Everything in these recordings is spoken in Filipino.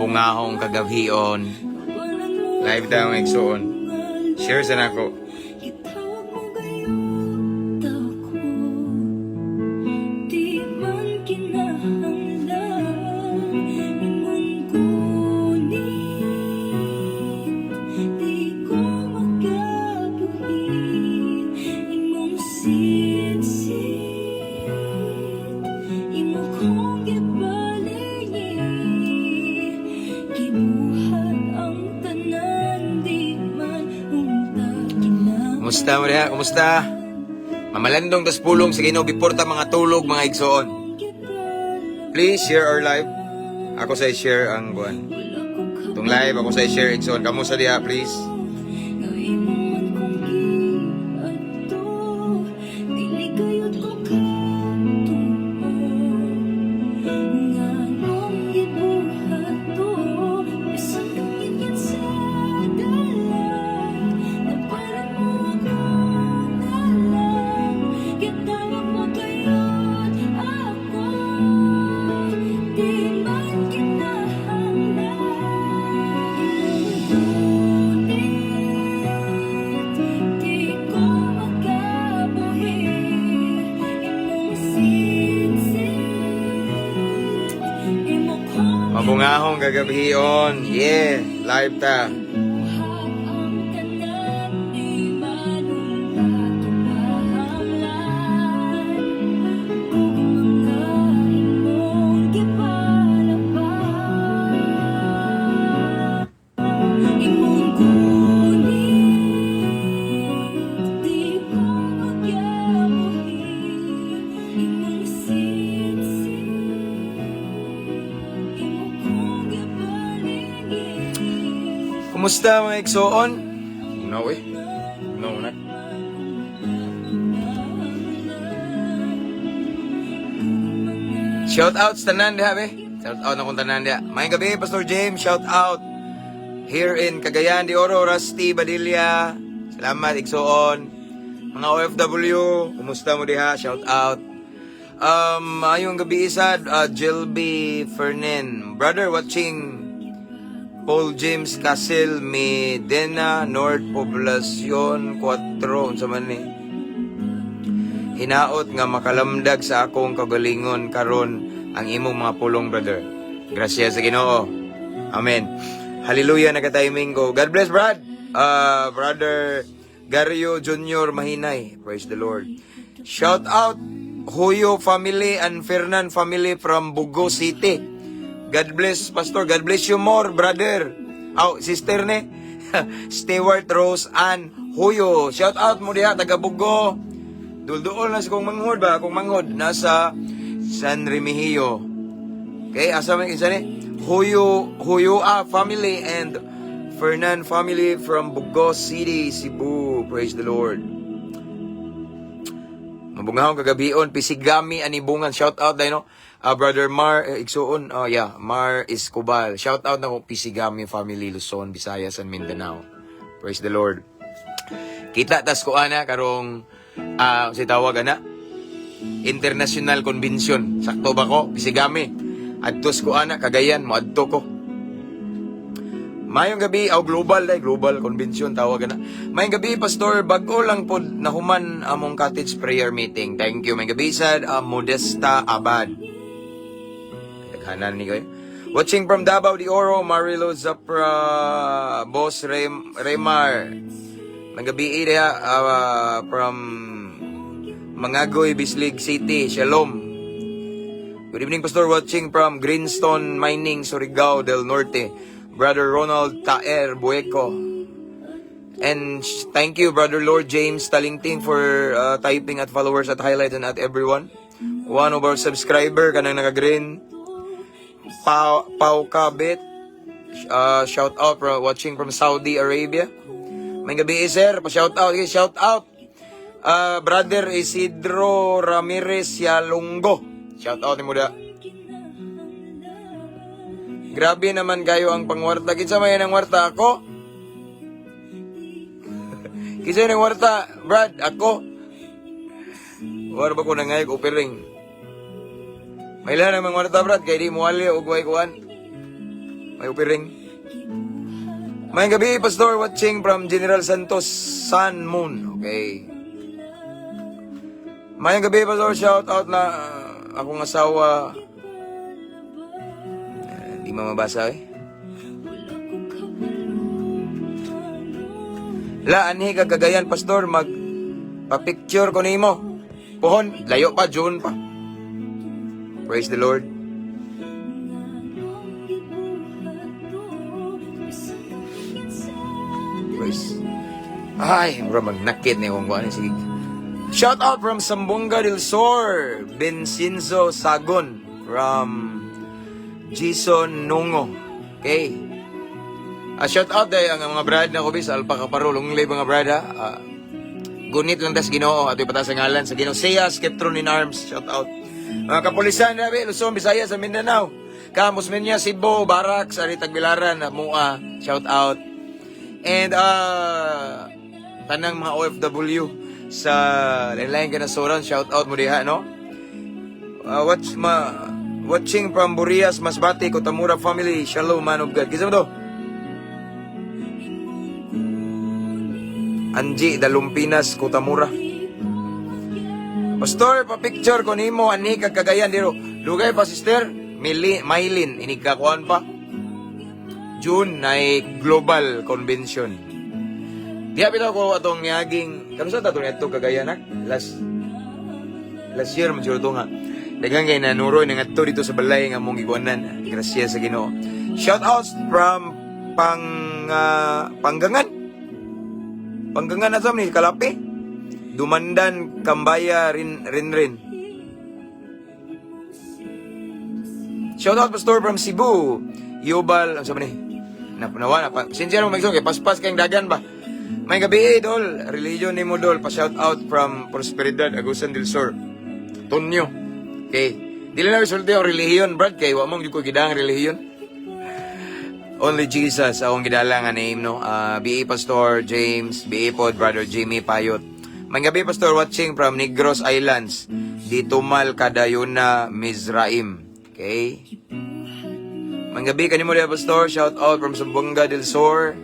Mabungahong kagabhion. Live daw ang igsoon. Share sa nako. Kumusta mo diha? Kumusta? Mamalandong tas pulong sa Ginoo biporta mga tulog mga igsoon. Please share our live. Ako sa share ang buwan. Itong live ako sa share igsoon. Kamusta diha please? Mabungahong gagabhion. Yeah, live ta. Kumusta mga igsoon? No eh. No na. Shout out sa tanan diha be. Shout out na kung tanan diha. Mayong gabi Pastor James, shout out. Here in Cagayan de Oro, Rusty Badilla. Salamat igsoon. Mga OFW, kumusta mo diha? Shout out. Ayong gabi isa, Jilby Fernan. Brother watching Paul James Castle, Medina, North Poblacion 4, unsa man ni. Hinaot nga makalamdag sa akong kagalingon karon ang imong mga pulong, brother. Gracias sa Ginoo. Amen. Hallelujah, naka-timing ko. God bless, Brad. Brother Gario Jr. Mahinay. Praise the Lord. Shout out Huyo family and Fernan family from Bugo City. God bless, Pastor. God bless you more, brother. Sister ne. Stewart Rose Ann Huyo. Shout out mo diha, taga Bugo. Dulduol na sa kong manghod ba? Kung manghod, nasa San Remigio. Okay, asa man isa ni? Huyo family and Fernan family from Bugo City, Cebu. Praise the Lord. Mabungahong kagabion, pisigami anibungan. Shout out dahil no. Brother Mar Igsoon, Mar Escobal. Shout out na ko Pisigami family, Luzon, Visayas and Mindanao. Praise the Lord. Kita tas ko ana karong si tawag ana International Convention. Sakto ba ko Pisigami? Adtos ko ana Cagayan, mo adto ko. Mayong gabi global convention tawag na. Mayong gabi Pastor, bag-o lang pod nahuman among cottage prayer meeting. Thank you. Mayong gabi sad Modesta Abad. Kanan ni kayo. Watching from Davao de Oro, Marilo Zapra, Boss Remar. Magabi ida from Mangagoy, Bislig City. Shalom. Good evening, Pastor. Watching from Greenstone Mining, Surigao del Norte. Brother Ronald Taer Bueco. And thank you, Brother Lord James Talingting for typing at followers at highlights and at everyone. One of our subscriber kanang naka-green. Pau Kabit. Shout out from watching from Saudi Arabia. May gabi sir, pa-shout out. Okay, shout out. Brother Isidro Ramirez Yalungo. Shout out ni muda. Grabe naman kayo ang pangwarta. Kinsa may nang warta ako? Kinsa nang warta? Brad, ako. Wala ba ko nangayag opering? May lahat namang warta, Brad. Kaya di mo wali o guway kuhan. May upiring. Mayang gabi, Pastor, watching from General Santos, Sun Moon. Okay. Mayang gabi, Pastor, shout out na akong asawa. Hindi mamabasa eh. La, anhi kagagayan, Pastor, pa-picture ko nimo. Pohon, layo pa, June pa. Praise the Lord. Praise. Ay, bro, magnakit na yung kuha. Sige. Shout out from Sambonga del Sur, Bencinzo Sagon, from Jason Nungo. Okay. Shout out day ang mga brad na ko bis Alpaca Parulong lay mga brad ha. Gunit lang tas Ginoo ato ipataas ang ngalan sa Ginoo. Sia Skeptron in Arms, shout out. Mga kapulisan na Luzon, Visayas, sa Mindanao. Camus Minya, Cebu, Barak, sa Tagbilaran, Mua, shout out. And tanang mga OFW sa lain-lain kanasuran, shout out mo diha, no? Watching from Burias, Masbate, Cotamura family, Shalom, man of God. Kisa mo to? Anji, Dalumpinas, Cotamura. Pastor, pa-picture ko nimo ani kagagayan diro. Lugay pa, sister. Maylin, inigkakuan pa. June na global convention. Di apita ko atong niaging, kano sa tatong ito kagayan nak? Last year, masyuro to nga. Dagang kay nanuroy nga to dito sa balay nga mong iguanan. Grasya sa Ginoo. Shout outs from Panggangan. Panggangan na sa ni Kalapi. Dumandan, Kambaya, Rinrin. Shout out Pastor from Cebu. Yobal, ang sabi ni? Napunawa na. Sincere mo mag-isong, kay paspas kayong dagan ba? May gabi Dol. Religion ni mo, Dol. Pa-shout out from Prosperidad, Agusan del Sur. Tonyo. Okay. Dili na resulta yung relihiyon, Brad. Kaya wamang yung ko gidang relihiyon. Only Jesus, akong gidala nga name, no? B.A. Pastor James, B.A. Pod, Brother Jimmy Payot. May gabi, Pastor, watching from Negros Islands. Ditumal, Kadayuna, Mizraim. Okay? May gabi, kanimo diya, Pastor. Shout out from Sambonga del Sur.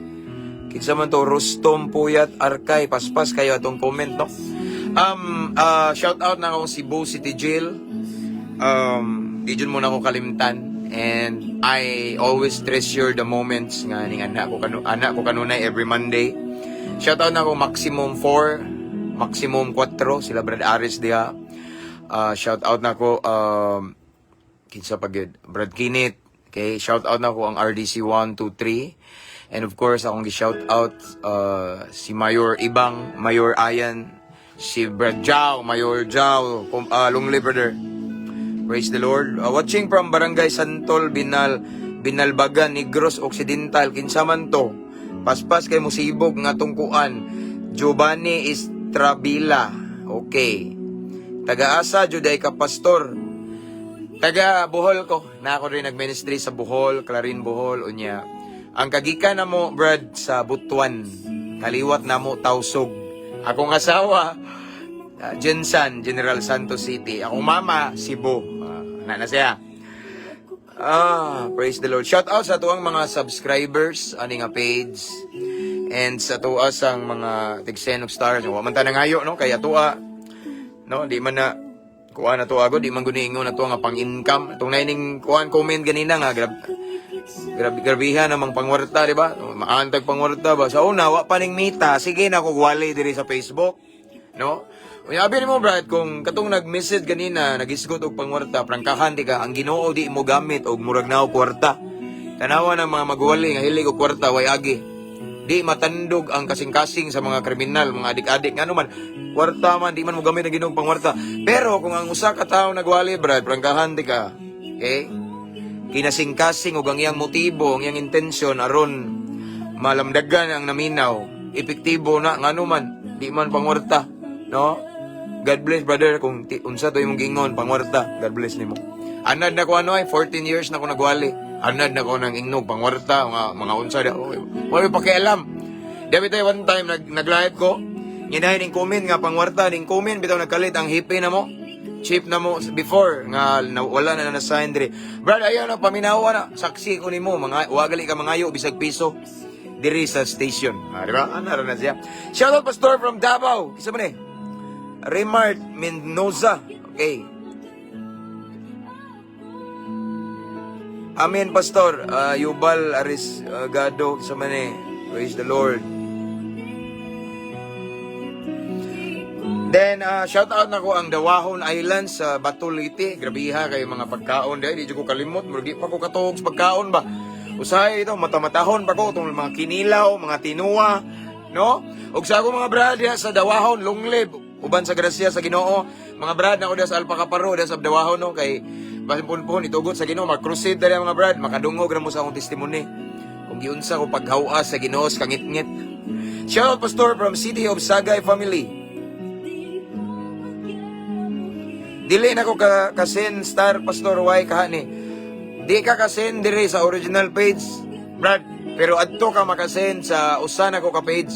Kinsa man to, Rustom Puyat Arkay. Paspas kayo atong comment, no? Shout out na akong Cebu City Jail. Di dyan muna ako kalimtan. And I always treasure the moments nga ning anak ko kanunay every Monday. Shout out na ako Maximum 4, Maximum 4, sila Brad Aris diha. Shout out na ako kinsa pa gyud, Brad Kinit. Okay, shout out na ako ang RDC 1, 2, 3. And of course akong gi-shout out si Mayor Ibang, Mayor Ayan, si Brad Jao, Mayor Jao, Longley brother. Praise the Lord. Watching from Barangay Santol, Binalbagan, Negros Occidental. Kinsa man to? Paspas kay musibog nga tungkuan. Giovanni Estrabila. Okay. Taga-asa, Juday ka pastor. Taga Bohol ko. Na ako rin nag-ministry sa Bohol, Clarin Bohol, unya. Ang kagikan na mo, Brad, sa Butuan. Kaliwat na mo, Tausog. Akong asawa, Jensan, General Santos City. Akong mama, Cebu. Na siya. Praise the Lord. Shout out sa tuwang mga subscribers, ani nga page. And sa tuwa sang mga tigsenok stars. Wa man ta nangayo, no? Kaya tuwa. No? Di man na kuha na tuwa ko. Di man guningon na tuwa nga pang-income. Itong naining kuhaan comment ganina nga. Grabihan namang pangwarta, di ba? Maantag pangwarta ba? Sa una, wa pa ning mita. Sige na ko wali diri sa Facebook. No? Sabi ni mo, Brad, kung katong nag-message ganina, nag-isgot og pangwarta, prangkahan di ka, ang Ginoo di mo gamit og murag na og kwarta. Tanawa ng mga magwali nga hilig og kwarta way agi. Di matandog ang kasing-kasing sa mga kriminal, mga adik-adik nga naman. Kwarta man di man mo gamit ang Ginoo pangwarta. Pero kung ang usa ka tawo nagwali, Brad, prangkahan di ka. Okay? Kinasing-kasing og ang iyang motibo, ang iyang intensyon aron malamdagan ang naminaw. Epektibo na nga naman, di man pangwarta, no? God bless, brother, kung unsa to imong gingon, pangwarta, God bless nimo. Anad na ko 14 years na ko nagwali. Anad na ko nang ingnog, pangwarta, mga unsa da. Wala pakialam. Dapat tayo one time, nag-live ko, nginahin ng comment nga, pangwarta, ng comment, bitaw nagkalit, ang hippie na mo. chief na mo before nga wala na na-sign diri. Brad, ayaw na paminawa na. Saksi ko nimo mga wagali ka mangayo bisag piso diri sa station. Di ba? Ano na siya? Shout out Pastor from Davao. Kisa man Remart Mendoza. Okay. Amen, Pastor. Yubal Aris Gado. Kisa man praise the Lord. Then, shout out na ko ang Dawahon Islands sa Batuliti. Grabiha kayo mga pagkaon. Dahil di ko kalimot. Murgi pa ko katuog sa pagkaon ba? Usahay ito, matamatahon pa ko. Itong mga kinilaw, mga tinuwa. No? Ug sa ako mga brad sa Dawahon, Lunglib. Uban sa grasya sa Ginoo. Mga brad na ko sa Alpacaparo, sa Dawahon. No? Kay Basimpunpun, itugot sa Ginoo. Mag-crusade dali mga brad. Makadungog na mo sa akong testimony. Kung giunsa ko paghawa sa Ginoo sa kangit-ngit. Shout out Pastor from City of Sagay Family. Dili na ko kasen star Pastor Y kahani. Di ka kasen diri sa original page, Brad. Pero adto ka makasen sa usa na ko ka page.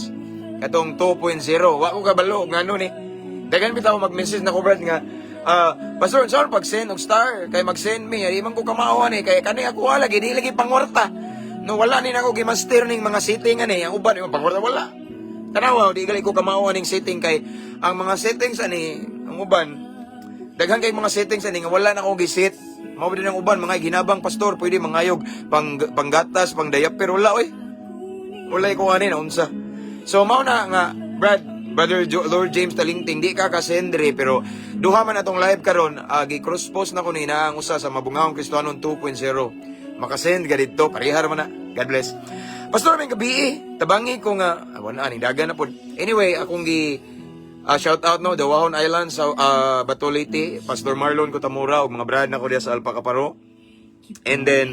Katong 2.0. Wa ko kabalo ngano ni. Dagan bitaw mag-message na ko Brad nga Pastor, saan pag-send og star kay mag-send me, di man ko kamao ni kay kani ako wala gid lagi pangwarta. No wala ni nako gimaster ning mga setting ani, ang uban yung pangwarta wala. Tanawa di gali ko kamao ning setting kay ang mga settings ani, ang uban daghan kay mga settings ani nga wala na ko giset. Mao din ang uban mga ginabang pastor, pwede mangayog panggatas, pang diaper wala oy. Wala ko ani na unsa. So mao na nga Brother Lord James Talingting, di ka kasendre pero duha man atong live karon gi-cross post na ko ni na ang usa sa mabungahong Kristiyanon 2.0. Makasend ka dito, parihar man na. God bless. Pastor, may gabi tabangi ko nga wala ani dagan na pod. Anyway, akong shout out no Dawahon Islands sa Batuliti, Pastor Marlon Cotamura ug mga brad na ko diha sa Alpacaparo. And then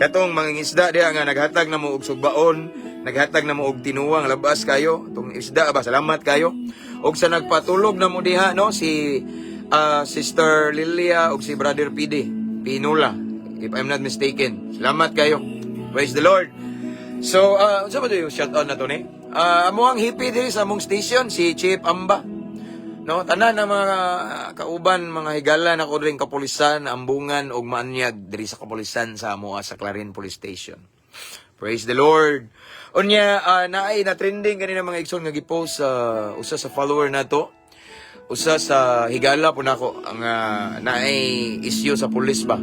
katong mga isda diha nga naghatag na mo og sugbaon, naghatag na mo og tinuwang labas kayo. Tong isda ba salamat kayo. Og sa nagpatulog na mo diha no si Sister Lilia og si Brother PD Pinula if I'm not mistaken. Salamat kayo. Praise the Lord. So, unsa ba ito shout out na to ni? Amo ang hippie diri sa among station, si Chief Amba. No, tanan na mga kauban, mga higala na ko ring kapulisan, ambungan og maanyag diri sa kapulisan sa amo sa Clarin Police Station. Praise the Lord. Unya naay na trending kanina mga igsoon nga gi-post sa usa sa follower nato. Usa sa higala po nako ang naay issue sa pulis ba.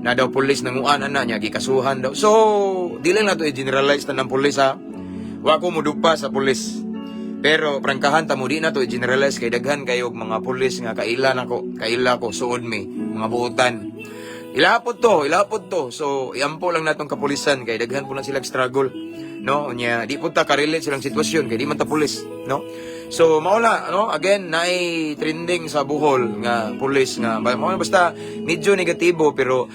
Na daw pulis nanguan na niya gikasuhan daw. So, dili na to i-generalize ta ng pulis ha. Wa ko modupa sa pulis. Pero prangkahan ta mo di na to i-generalize kay daghan kayo mga pulis nga kaila ko suod mi mga buutan. Ilapod to. So, iampo lang natong kapulisan kay daghan po na sila struggle. No, nya di po ta ka-relate silang sitwasyon kay di man ta pulis, no? So mauna no again naay trending sa Bohol nga pulis nga basta medyo negatibo pero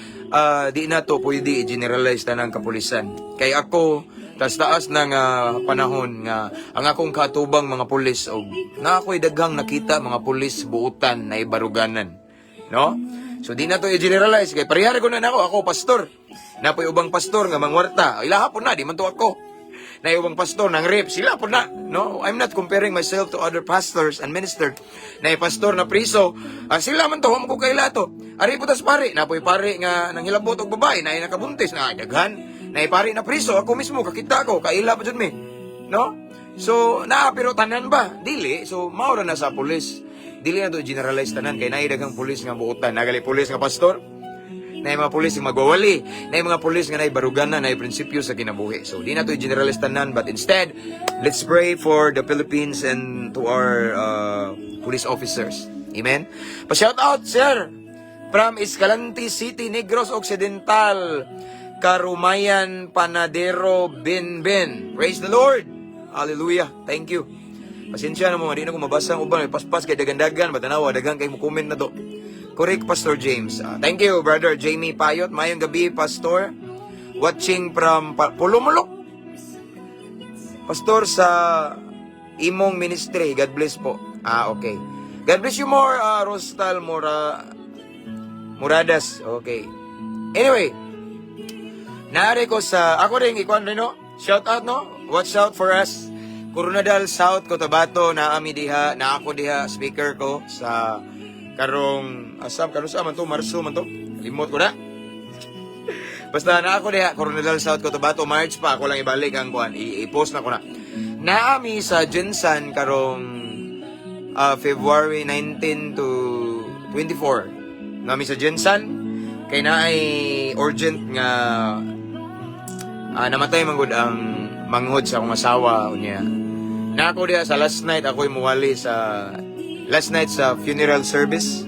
di na to pwede i-generalize tanang kapulisan. Kay ako taas na nga panahon nga ang akong katubang mga pulis og na ako'y daghang nakita mga pulis buutan na ibaruganan, no? So di na to i-generalize kay parehar ko na ako pastor. Napoy ubang pastor nga mangwarta. Ilaha po na di man to ako. Na ibang pastor nang rip sila po na, no? I'm not comparing myself to other pastors and ministers. Na pastor na priso, sila man to, ko kaila to. Ari po tas pare, napoy pare nga nang hilabot og babae na nakabuntis na daghan. Na pare na priso, ako mismo kakita ko, kaila pa jud mi. No? So, pero tanan ba? Dili. So, maura na sa pulis. Dili na to generalize tanan kay naay daghang pulis nga buotan. Nagali pulis nga pastor. Na mga pulis nga magwawali, na mga pulis nga naay baruganan, naay prinsipyo sa kinabuhi. So, di na to i-generalize tanan, but instead, let's pray for the Philippines and to our police officers. Amen? Pa-shout out, sir, from Escalante City, Negros Occidental, Karumayan, Panadero, Benben. Praise the Lord! Hallelujah! Thank you. Pasensya na mo, di na ko mabasa ang uban, may paspas kay dagan-dagan, batanawa, dagan kay mo comment na to. Correct, Pastor James. Thank you, Brother Jamie Payot. Mayong gabi, Pastor. Watching from Pulumulok. Pastor sa imong ministry. God bless po. Okay. God bless you more, Rostal Muradas. Okay. Anyway, naari ko sa, ako rin, ikuan rin, no? Shout out, no? Watch out for us. Coronadal South, Cotabato, na ako diha, speaker ko sa karong asam karon sa man to Marso man to. Limot ko na. Basta na ako diha Coronadal South Cotabato March pa ako lang ibalik ang kuan. I-post na ko na. Naami sa Jensan karong February 19 to 24. Naami sa Jensan kay naay urgent nga namatay man gud ang manghod sa akong asawa unya. Na ako diha sa last night ako imuwali sa last night sa funeral service.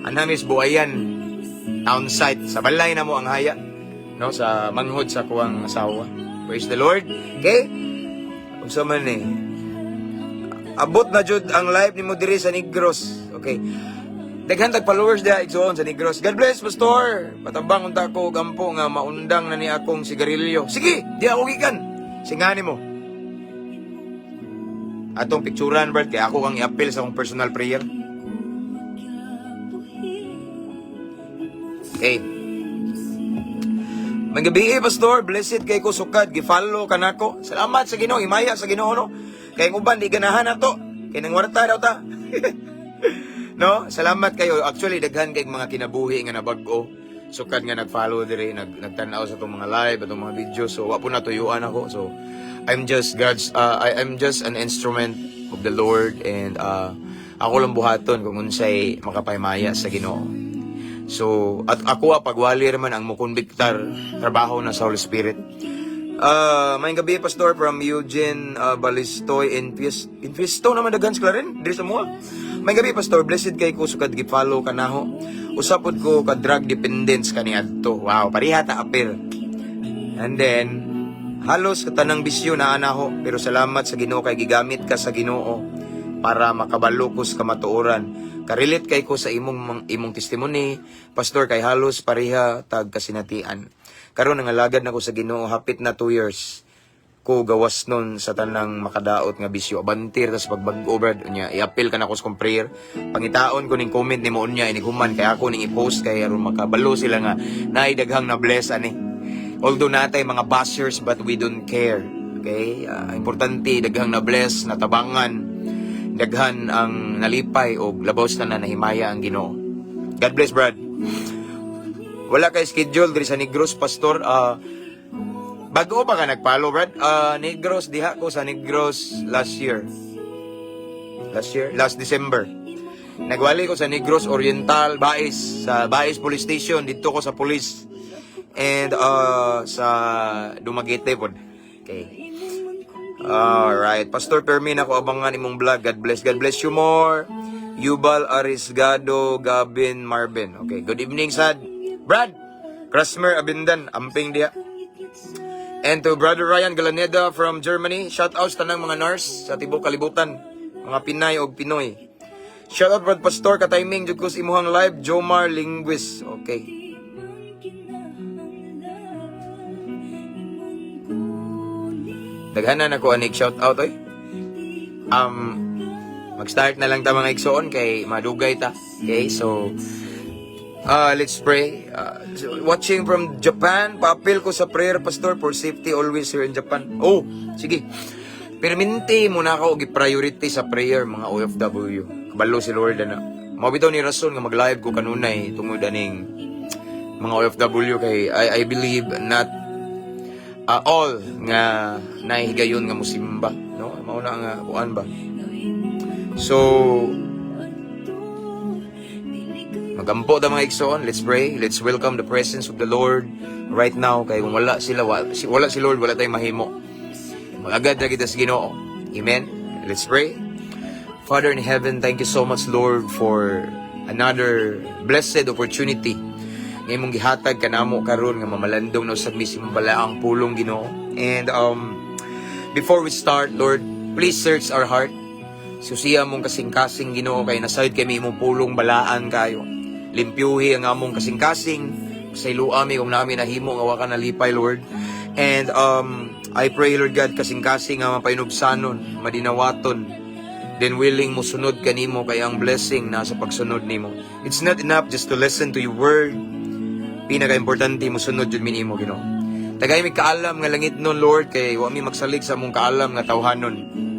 Anamis Buayan town site sa balay na mo ang haya no sa manghod sa kuwang asawa. Praise the Lord. Okay? Unsa man abot na jud ang live nimo diri sa Negros. Okay. Daghan tag followers diha igsoon sa Negros. God bless pastor. Patabang unta ko gampo nga maundang na ni akong sigarilyo. Sige, di ako gikan. Singani mo. Atong picturean Brad kay ako kang i-appeal sa akong personal prayer. Okay. Magabi pastor, blessed kay ko sukad, gi-follow kanako. Salamat sa Ginoo, himaya sa Ginoo no. Kay uban di ganahan nato. Kay nang warta daw ta. No, salamat kayo. Actually daghan kay mga kinabuhi nga nabag-o. Sukad nga nag-follow diri, nagtan-aw sa tong mga live, atong mga video. So wa po natuyuan ako. So I'm just I'm just an instrument of the Lord and ako lang buhaton kung unsay makapaymaya sa Ginoo. So, at ako pagwali man ang mukonbiktar trabaho na sa Holy Spirit. May gabi pastor from Eugene Balistoy in Fisto naman daghan sila rin diri sa mua. May gabi pastor, blessed kay ko sukad gi-follow kanaho. Usapod ko ka drug dependence kaniadto. Wow, pareha ta apir. And then halos katanang bisyo na anaho, pero salamat sa Ginoo kay gigamit ka sa Ginoo para makabalukos ka matuoran. Karelate kay ko sa imong testimony, pastor, kay halos pareha tag kasinatian. Karon nangalagad nako sa Ginoo hapit na 2 years ko gawas nun sa tanang makadaot nga bisyo. Abantir tas pagbag-o brad unya i-appeal ka nako sa kong prayer. Pangitaon ko ning comment nimo unya inighuman kay ako ning i-post kay aron makabalo sila nga naay daghang na bless ani. Although natay mga bashers but we don't care. Okay? Importante daghang na bless, natabangan, daghan ang nalipay o labaw na nahimaya ang Ginoo. God bless, Brad. Wala kay schedule diri sa Negros, pastor. Bago pa ka nag-follow, Brad? Negros, diha ko sa Negros last December. Nagwali ko sa Negros Oriental, Bais, sa Bais Police Station. Dito ko sa police. And sa Dumaguete po. Okay. Alright. Pastor Permin, ako abangan imong vlog. God bless you more. Yubal Arisgado Gabin Marvin. Okay. Good evening, Sad. Brad. Krasmer Abindan. Amping dia. And to Brother Ryan Galaneda from Germany. Shout out sa tanang mga nurse sa tibok kalibutan. Mga Pinay o Pinoy. Shout out Brad Pastor. Ka-timing jud ko sa imuhang live. Jomar Linguis. Okay. Daghanan ako anik shout out oy. Mag-start na lang ta mga igsoon kay madugay ta. Okay, so let's pray. Watching from Japan, paapil ko sa prayer pastor for safety always here in Japan. Oh, sige. Perminti muna ako og priority sa prayer mga OFW. Kabalo si Lord na. Mao bitaw ni rason nga mag-live ko kanunay tungod aning mga OFW kay I believe not all nga nahigayon nga musimba, no? Mao na nga kuan ba. So magampo ta mga igsoon, let's pray, let's welcome the presence of the Lord right now kay kung wala si Lord wala tayong mahimo. Magagad na kita sa Ginoo. Amen. Let's pray. Father in heaven, thank you so much Lord for another blessed opportunity nga imong gihatag kanamo karon nga mamalandong na usab mismo balaang pulong Ginoo. And before we start, Lord, please search our heart. Susiya mong kasing-kasing Ginoo kay nasayod kami imong pulong balaan kayo. Limpyuhi ang among kasing-kasing sa iluami kung namin nahimo nga wa ka nalipay, Lord. And I pray, Lord God, kasing-kasing nga mapainubsanon, madinawaton, then willing mo sunod kanimo kay ang blessing na sa pagsunod nimo. It's not enough just to listen to your word. Pinaka-importante mo sunod jud minimo Ginoo. Tagay mi kaalam nga langit nun Lord kay wa mi magsalig sa among kaalam nga tawhanon.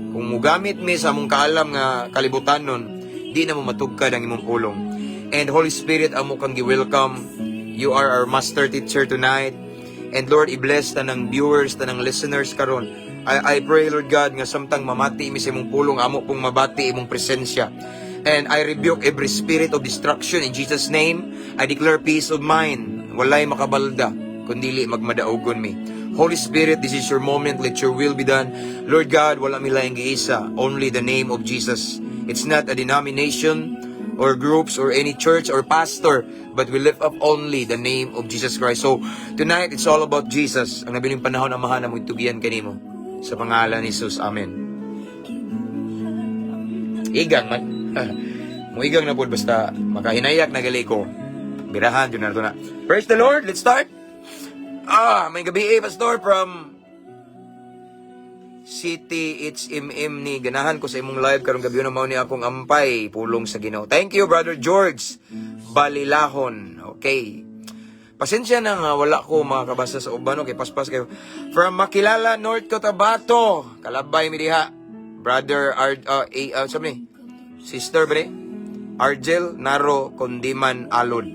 Kung mugamit mi sa among kaalam nga kalibutan nun, di na mo matugkad ang imong pulong. And Holy Spirit, amo kang gi-welcome. You are our master teacher tonight. And Lord, i-bless ta ng viewers, ta ng listeners karon. I pray, Lord God, nga samtang mamati mi sa imong pulong, amo pong mabati imong presensya. And I rebuke every spirit of destruction in Jesus' name. I declare peace of mind. Walay makabalda, kundili magmadaugon mi. Holy Spirit, this is your moment. Let your will be done. Lord God, wala mi laing giisa. Only the name of Jesus. It's not a denomination or groups or any church or pastor, but we lift up only the name of Jesus Christ. So, tonight, it's all about Jesus. Ang nabiling panahon na mahana mo itugian kanimo. Sa pangalan ni Jesus. Amen. Igang man. Muigang na po, basta makahinayak na gali ko. Birahan, yun na ito na. Praise the Lord, let's start. May gabi pastor from City HMM ni ganahan ko sa imong live karong gabi na mao ni akong ampay pulong sa Ginoo. Thank you Brother George Balilahon. Okay. Pasensya na nga wala ko makakabasa sa uban kay paspas kayo. From Makilala, North Cotabato. Kalabay mi diha. Brother sabi ni Sister bre Argel Naro Kondiman Alod.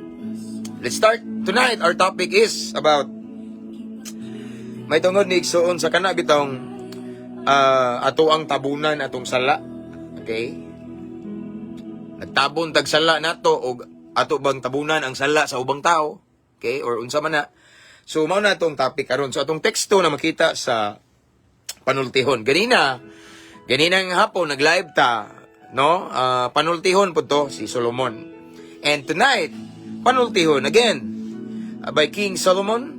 Let's start. Tonight our topic is about may tungod ni igsuon sa kana bitong ato ang tabunan atong sala. Okay? Nagtabon tag sala nato o ato bang tabunan ang sala sa ubang tao. Okay? Or unsa man na. So mao na atong topic karon. So atong teksto na makita sa panultihon. Ganinang hapon nag-live ta, no? Panultihon po to si Solomon. And tonight, panultihon again by King Solomon,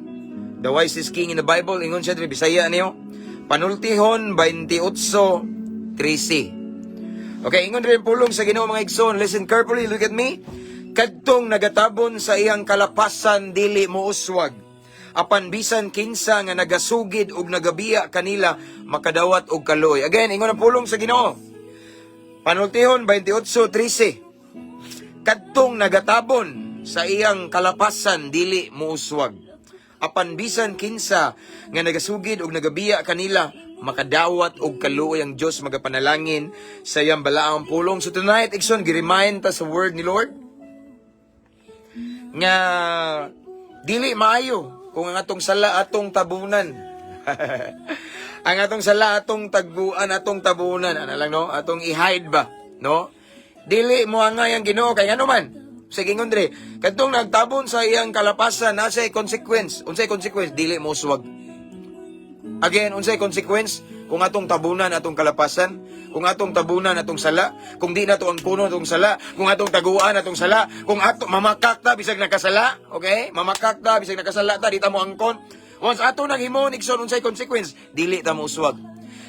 the wisest king in the Bible. Ingon siya diri Bisaya niyo. Panultihon 28:13. Okay, ingon rin pulong sa Ginoo mga igsoon. Listen carefully, look at me. Kadtong nagatabon sa iyang kalapasan dili mo uswag. Apan bisan kinsa nga nagasugid og nagabiya kanila makadawat og kaloy. Again, ingon ang pulong sa Ginoo. Panultihon 28:13. Kadtong nagatabon sa iyang kalapasan dili mo uswag. Apan bisan kinsa nga nagasugid og nagabiya kanila makadawat og kaluoy ang Dios magapanalangin sa iyang balaang pulong. So tonight igsoon gi-remind ta sa word ni Lord nga dili maayo kung ang atong sala atong tabunan. Ang atong sala atong tagbuan atong tabunan ana lang no atong i-hide ba no dili mo angay ang Ginoo kay ngano man. Sige ngondre, kadtong nagtabon sa iyang kalapasan, nasa'y consequence. Unsay consequence? Dili mo uswag. Again, unsay consequence? Kung atong tabunan atong kalapasan, kung atong tabunan atong sala, kung di na to ang kuno atong sala, kung atong taguan atong sala, kung ato mamakak ta bisag nakasala, okay? Mamakak ta bisag nakasala ta, di ta mo angkon. Once ato nang himon igsoon unsay consequence? Dili ta mo uswag.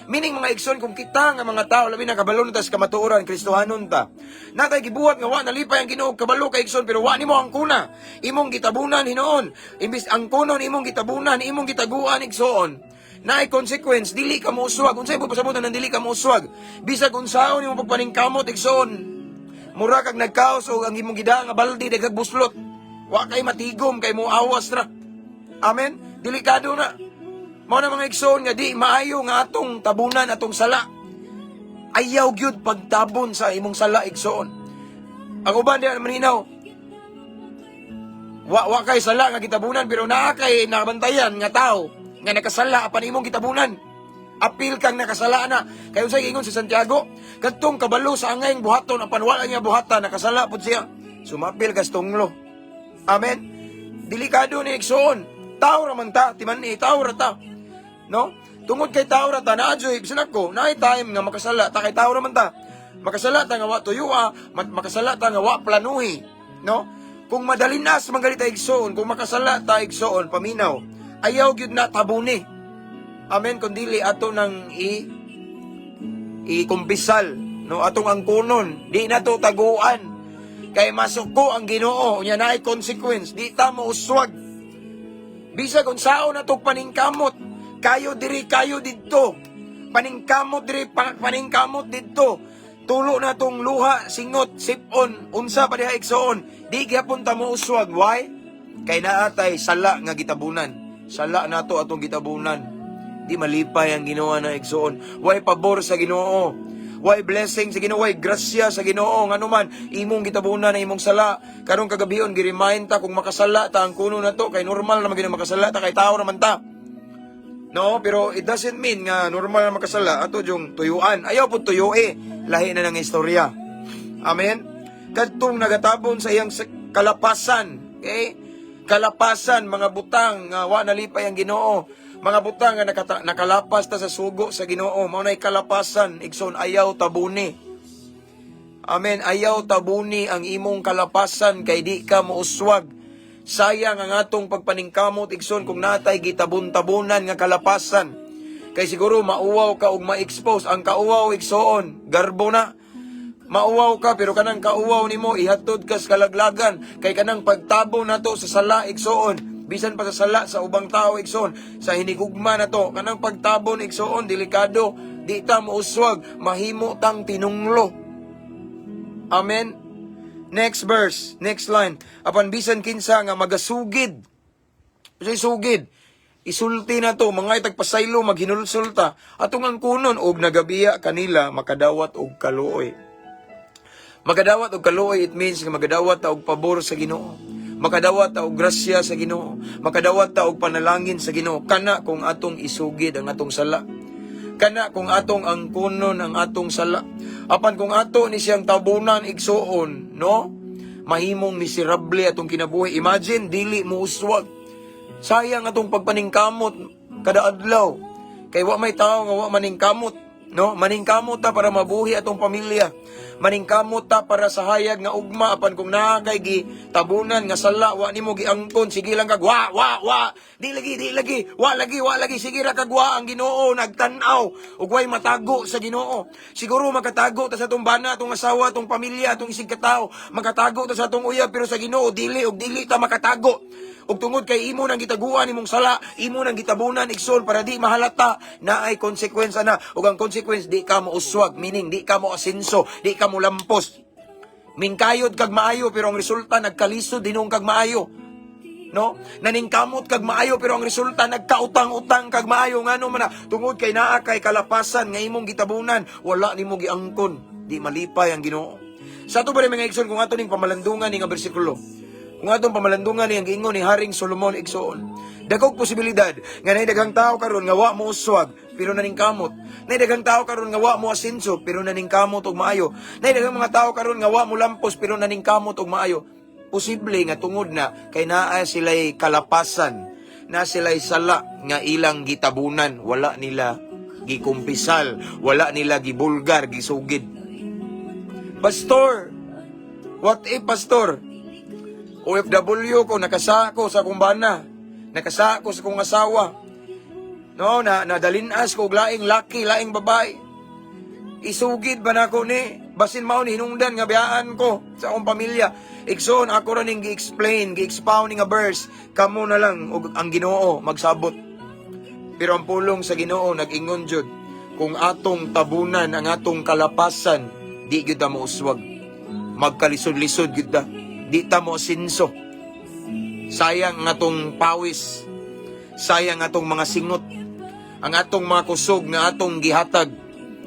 Meaning mga igsoon, kung kita nga mga tao labi na kabalo na tas kamatuoran Kristohanon ta. Natay gibuhat nga wa nalipay ang Ginoo kabalo kay igsoon pero wa nimo ang kuna. Imong gitabunan hinoon. Imbis ang kunon imong gitabunan, imong gitaguan igsoon. Naay consequence dili ka mo uswag. Unsay pasabutan ng dili ka mo uswag? Bisag unsaon imong pagpaningkamot igsoon. Mura kag nagkaos o ang imong gida nga baldi dagdag buslot. Wa kay matigom kay mo awas ra. Amen. Delikado na. Mao na mga igsoon nga di maayo nga atong tabunan atong sala. Ayaw gyud pagtabon sa imong sala igsoon. Ang uban diha maninaw. Wa kay sala nga gitabunan pero naa kay nabantayan nga tao nga nakasala apan imong gitabunan. Apil kang nakasala na. Kay unsay ingon sa Santiago, kadtong kabalo sa angayng buhaton apan wala niya buhatan nakasala pud siya. Sumapil kas tunglo. Amen. Delikado ni igsoon. Tao raman ta, timan ni tao ra ta. No? Tungod kay tao ra ta na adyoy bisan ako, naay time nga makasala ta kay tao raman ta. Makasala ta nga wa tuyua, makasala ta nga wa planuhi, no? Kung madalinas manggalita igsoon, kung makasala ta igsoon paminaw, ayaw gyud na tabuni. Amen, kundili ato nang i-kumpisal, no? Atong angkunon, di na to taguan. Kay masuko ang Ginoo, nya naay consequence, di ta mo uswag. Bisag unsaon ato paningkamot, kayo diri kayo didto. Paningkamot diri paningkamot didto. Tulo na tong luha, singot, sipon, unsa pa diha igsoon. Di gyapon ta mo uswag. Why? Kay naatay sala nga gitabunan. Sala nato atong gitabunan. Di malipay ang ginawa na igsoon. Why pabor sa Ginoo? way blessing sa Ginoo, way grasya sa Ginoo, nga naman imong gitabunan na imong sala. Karong kagabihon gi-remind ta kung makasala ta ang kuno na to, kay normal na magina makasala ta, kay tao naman ta. No, pero it doesn't mean nga normal na makasala ato yung tuyuan. Ayaw po tuyo lahi na ng istorya. Amen. Kadtong nagatabon sa iyang kalapasan, okay? Kalapasan, mga butang nga wa nalipay ang Ginoo. Mga butang nga nakalapas ta sa sugo sa Ginoo. Mao nay kalapasan, igsoon ayaw tabuni. Amen. Ayaw tabuni ang imong kalapasan kay di ka mouswag. Sayang ang atong pagpaningkamot, igsoon, kung natay gitabon-tabunan nga kalapasan. Kay siguro mauwaw ka og ma-expose. Ang kauwaw, igsoon, garbo na. Mauwaw ka, pero kanang kauwaw nimo ihatod ka sa kalaglagan. Kay kanang pagtabo na to sa sala, igsoon. Bisan pa sa sala sa ubang tao, igsoon. Sa hinigugma na to, kanang pagtabo, igsoon, delikado. Di ta mauswag, mahimo tang tinunglo. Amen. Next verse, next line. Apan bisan kinsa nga magasugid. Say sugid. Isulti na to, mga itagpasaylo, maghinulsulta. Atong ang kunon, og nagabiya kanila, makadawat og kaluoy. Makadawat og kaluoy, it means nga makadawat ta og pabor sa Ginoo. Makadawat ta og grasya sa Ginoo. Makadawat ta og panalangin sa Ginoo. Kana kung atong isugid ang atong sala. Kana kung atong ang kunon ang atong sala. Apan kung ato ni siyang tabunan igsoon, no? Mahimong miserable atong kinabuhi. Imagine, dili mo uswag. Sayang atong pagpaningkamot kada adlaw. Kay wa may tao nga wa maningkamot, no? Maningkamot ta para mabuhi atong pamilya. Maningkamot ta para sa hayag nga ugma. Apan kung naa kay tabunan nga sala, wa nimo giangkon, sige lang kag wa. Di lagi. Wa lagi. Sige ra kag wa ang Ginoo nagtan-aw ug way matago sa Ginoo. Siguro makatago ta sa atong bana, atong asawa, atong pamilya, atong isig katawo. Makatago ta sa atong uyab, pero sa Ginoo dili ta makatago. Ug tungod kay imo nang gitaguan imong sala, imo nang gitabunan igsoon para di mahalata na ay konsekwensya na. Ug ang consequence, di ka mo uswag, meaning di ka mo asenso, di ka mo lampos. Mingkayod kag maayo pero ang resulta nagkalisod dinong kag maayo. No? Naningkamot kag maayo pero ang resulta nagkautang-utang kag maayo. Ngano man na, tungod kay naa kay kalapasan nga imong gitabunan, wala nimo giangkon, di malipay ang Ginoo. Sa ato ba mga igsoon, kung ato ning pamalandungan ni nga bersikulo, kung atong pamalandungan ni ang giingon ni Haring Solomon igsoon, dagog posibilidad nga nay daghang tao karon nga wa mo uswag pero naningkamot. Nay daghang tao karon nga wa mo asenso pero naningkamot og maayo. Nay daghang mga tao karon nga wa mo lampos pero naningkamot og maayo. Posible nga tungod na kay naa sila'y kalapasan, na sila'y sala nga ilang gitabunan, wala nila gikumpisal, wala nila gibulgar, gisugid. Pastor, what if pastor? OFW ko, nakasa ko sa kumbana, nakasa ko sa kong asawa, no, nadalinas ko, laing laki, laing babae. Isugid ba na ko ni, basin mao ni hinungdan nga biyaan ko sa akong pamilya. Igsoon, ako rin yung gi-explain, gi-expound nga verse, kamo na lang, og ang Ginoo magsabot. Pero ang pulong sa Ginoo, nag-ingon jud, kung atong tabunan, ang atong kalapasan, di gyud ta mo uswag. Magkalisod-lisod gyud ta. Di ta mo sinso. Sayang ang atong pawis. Sayang atong mga singot. Ang atong mga kusog nga atong gihatag,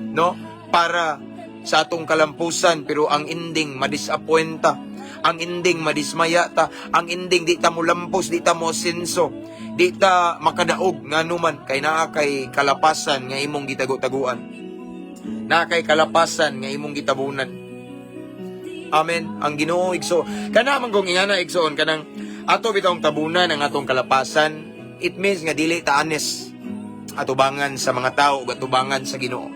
no? Para sa atong kalampusan, pero ang ending madisappointa. Ang ending madismaya ta. Ang ending di ta mo lampos, di ta mo sinso. Di ta makadaog nga numan kay naa kay kalapasan nga imong gitago-taguan. Naa kay kalapasan nga imong gitabunan. Amen. Ang Ginoo igso. Kana man gong ingana igsoon kanang ato bitong tabunan ang atong kalapasan. It means nga dili ta honest. Atubangan sa mga tao ug atubangan sa Ginoo.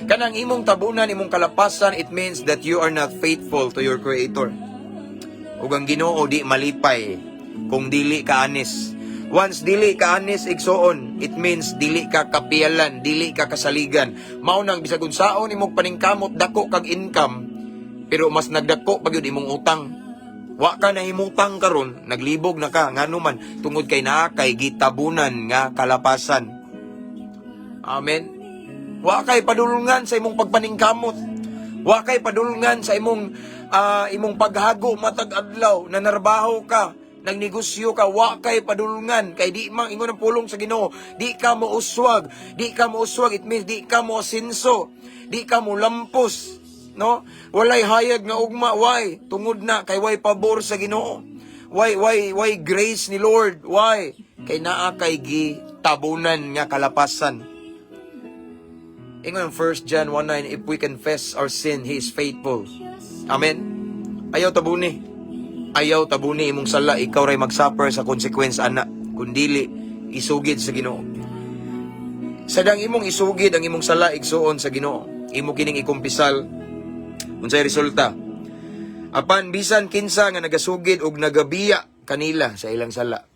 Kanang imong tabunan, imong kalapasan, it means that you are not faithful to your Creator. Ug ang Ginoo di malipay kung dili ka honest. Once dili ka honest igsoon, it means dili ka kapiyalan, dili ka kasaligan. Mao nang bisag unsaon imong paningkamot dako kag income, pero mas nagdako pag yun imong utang. Wa ka na himutang karon, naglibog na ka, ngano man, tungod kay naa kay gitabunan nga kalapasan. Amen. Wa kay padulungan sa imong pagpaningkamot. Wa kay padulungan sa imong imong paghago matag adlaw na narbaho ka. nagnegosyo ka, wa kay padulungan, kay di mang ingon ang pulong sa Ginoo, di ka mo uswag, it means di ka mo asinso, di ka mo lampos, no? Walay hayag nga ugma, why? Tungod na kay way pabor sa Ginoo. Why grace ni Lord? Why? Kay naa kay gitabunan nga kalapasan. Ingon 1 John 1:9, if we confess our sin, He is faithful. Amen. Ayaw tabuni. Ayaw tabuni imong sala, ikaw ray mag-suffer sa consequence ana, kundili isugid sa Ginoo. Sadang imong isugid ang imong sala igsuon sa Ginoo, imo kining ikumpisal unsay resulta. Apan bisan kinsa nga nagasugid og nagabiya kanila sa ilang sala,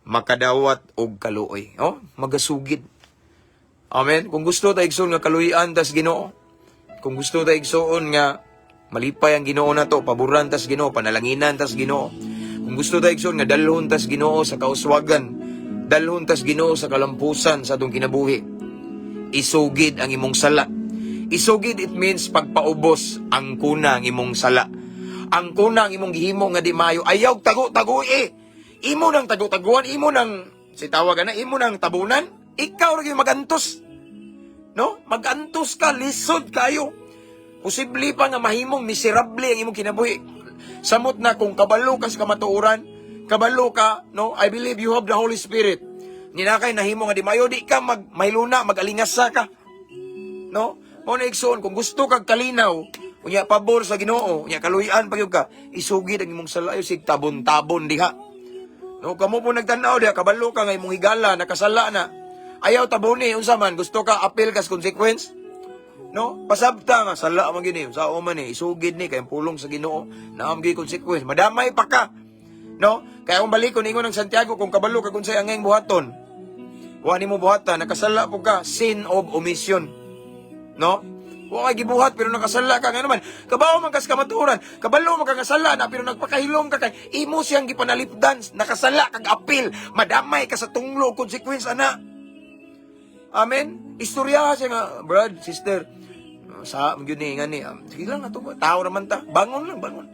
makadawat og kaluoy. Oh, magasugid. Amen. Kung gusto ta igsuon nga kaluyan tas Ginoo, kung gusto ta igsuon nga malipay ang Ginoo nato, paboran tas Ginoo, panalanginan tas Ginoo. Kung gusto ta igsuon nga dalhon tas Ginoo sa kauswagan, dalhon tas Ginoo sa kalampusan sa atong kinabuhi, isugid ang imong sala. Isugid, it means pagpaubos ang kuna ang imong sala. Ang kuna ang imong gihimo nga di maayo, ayaw tago-tago Imo nang tago-taguan, imo nang sitawagan na, imo nang tabunan, ikaw rin magantos. No? Magantos ka, lisod kayo. Posible pa nga mahimong miserable ang imong kinabuhi. Samot na kung kabalo ka sa kamatuoran, kabalo ka, no? I believe you have the Holy Spirit. Ninakay nahimo nga di mayo, di ka mailuna, magalingasa ka. No? Mo na igsoon, kung gusto kag kalinaw, unya pabor sa Ginoo, unya kaluyan pagyud ka, isugid ang imong salayo sig tabon-tabon diha. No, kamo po nagtanaw diha, kabalo ka nga imong higala, nakasala na. Ayaw taboni, unsa man, gusto ka appeal kas consequence? No? Pasabta nga, sala man gini, sa man isugid ni, kay pulong sa Ginoo, naam gi consequence, madamay pa ka. No? Kaya kung balik ko ningon ng Santiago, kung kabalo ka kung say angeng buhaton, wa nimo buhatan, nakasala po ka, sin of omission. No? Wa kay gibuhat pero nakasala ka nga naman. Kabaw man kas kamaturan, kabalo man ka kasala na pero nagpakahilom ka kay imo siyang gipanalipdan, nakasala kag appeal, madamay ka sa tunglo consequence ana. Amen. Istorya siya nga, brad, sister. Sa gyud ni ngani, sige lang ato, tao naman ta. Bangon lang, bangon.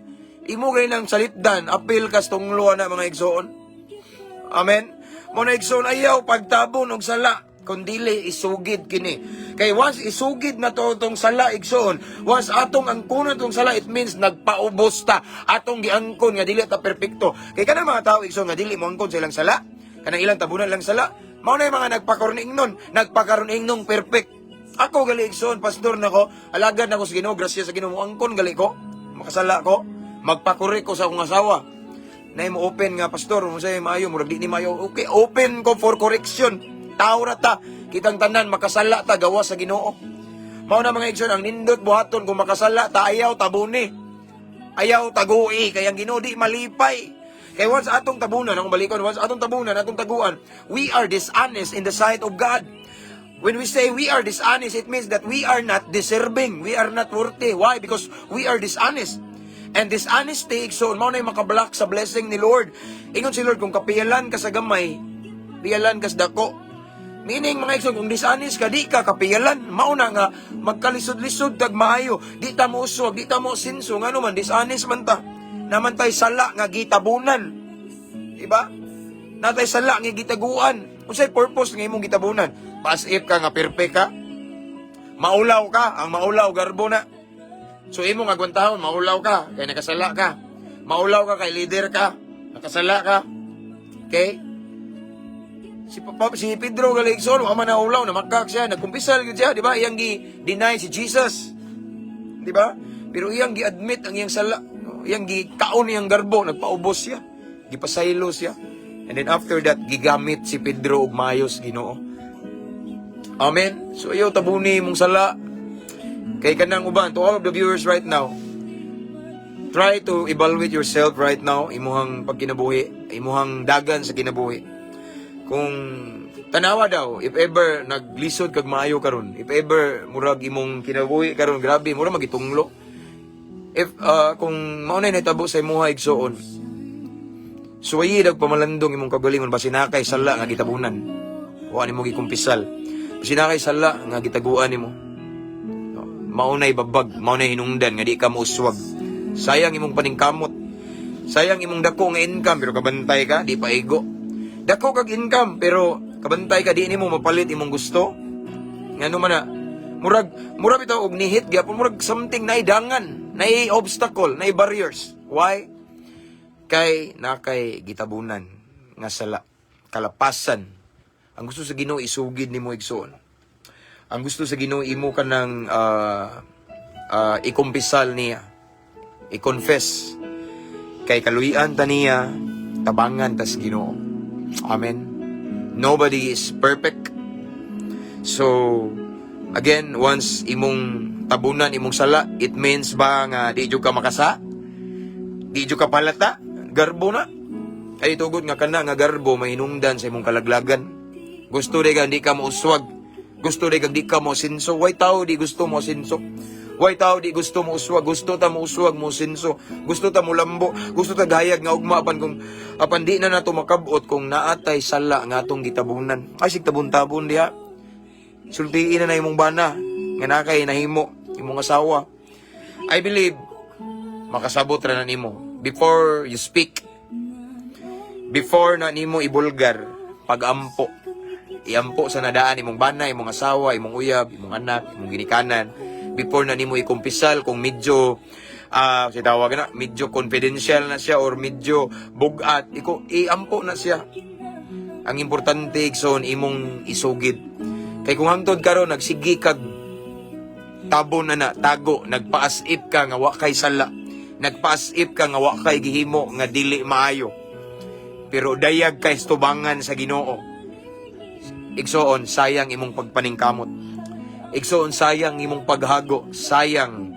Imo gay nang salipdan, appeal kas tunglo na mga igsoon. Amen. Mo na igsoon ayaw pagtabon og sala, kundili isugid kini. Kay once isugid na to tong sala igsoon, once atong angkon tong sala, it means nagpaubos ta. Atong giangkon nga dili ta perpekto. Kay kanang mga tao igsoon nga dili mo angkon sa ilang sala, kanang ilang tabunan lang sala, mao na yung mga nagpakaroning nun perfect. Ako gali igsoon, pastor nako, alagad nako sa Ginoo, grasya sa Ginoo, angkon gali ko, makasala ko, magpakorek ko sa akong asawa. Na mo open nga pastor, mo say maayo, murag di ni maayo. Okay, open ko for correction. Tao ra ta, kitang tanan makasala ta gawa sa Ginoo. Mao na mga igsoon, ang nindot buhaton kung makasala ta ayaw tabuni. Ayaw tagui, kay ang Ginoo di malipay. Kaya once atong tabunan, akong balikon, once atong tabunan, atong taguan, we are dishonest in the sight of God. When we say we are dishonest, it means that we are not deserving. We are not worthy. Why? Because we are dishonest. And dishonesty, so mao na makablock sa blessing ni Lord. Ingon si Lord, kung kapiyalan ka sa gamay, piyalan ka sa dako. Meaning, mga igsoon, kung dishonest ka, di ka kapiyalan. Mao na nga, magkalisod-lisod tag maayo. Di ta mo uswag, di ta mo sinso. Nga naman, dishonest man ta. Naman tayo sala nga gitabunan. Diba? Natay sala nga gitaguan. Unsay purpose nga imong gitabunan? As if ka nga perfect ka? Maulaw ka, ang maulaw garbo na. So imong agwantahon, maulaw ka, kay nakasala ka. Maulaw ka kay leader ka, nakasala ka. Okay? Si Pedro galigson, ama na ulaw, namakak siya, nagkumpisal siya, di ba? Iyang gi-deny si Jesus. Di ba? Pero iyang gi-admit ang iyang sala. Iyang gi-kaon iyang garbo, nagpaubos siya. Gipasaylo siya. And then after that, gigamit si Pedro og mayos Ginoo. Amen. So ayaw tabuni mong sala. Kay kanang uban, to all of the viewers right now, try to evaluate yourself right now, imuhang pagkinabuhi, imuhang dagan sa kinabuhi. Kung tanawa daw, if ever naglisod kag maayo karon, if ever murag imong kinabuhi karon, grabe, murag magitunglo. If kung maunay nahitabo sa imuha igsoon, suwayi dag pamalandong imong kagalingon basin nakay sala nga gitabunan. Wa nimo gikumpisal. Basin nakay sala nga gitaguan nimo. Maunay babag, maunay hinungdan nga di ka mauswag. Sayang imong paningkamot. Sayang imong dako nga income pero kabantay ka, di pa igo. Dako kag income pero kabantay ka, di nimo mapalit imong gusto. Ngano man na, murag bitaw og nihit gyapon, murag something na idangan, na obstacle, na barriers. Why? Kay nakay gitabunan nga sala, kalapasan. Ang gusto sa Ginoo isugid nimo igsoon. Ang gusto sa Ginoo imo kanang ikumpisal niya, i-confess. Kay kaluyan ta niya, tabangan tas Ginoo. Amen. Nobody is perfect. So, again, once imong tabunan, imong sala, it means ba nga di jud ka makasa? Di jud ka palata? Garbo na? Ay tugod nga kana nga garbo mahinungdan sa imong kalaglagan. Gusto di ka di ka mo uswag. Gusto di ka di ka mo sinso. Why tao di gusto mo sinso? Why tao di gusto mo uswag? Gusto ta mo uswag mo sinso. Gusto ta mo lambo. Gusto ta gayag nga ugma apan di na nato makabot kung naatay sala nga atong gitabunan. Ay sig tabon-tabon diha. Sultiin na imong bana nga nakay nahimo imong asawa. I believe makasabot ra na nimo before you speak. Before na nimo ibulgar pag-ampo. Iampo sa nadaan imong bana, imong asawa, imong uyab, imong anak, imong ginikanan. Before na nimo ikumpisal kung medyo tawag na, medyo confidential na siya or medyo bugat, iampo na siya. Ang importante igsoon imong isugid. Kay kung hangtod karon nagsigi kag tabo na tago, nagpaasip ka nga wa kay sala. Nagpaasip ka nga wa kay gihimo nga dili maayo. Pero dayag kay tubangan sa Ginoo. Igsoon sayang imong pagpaningkamot. Igsoon sayang imong paghago, sayang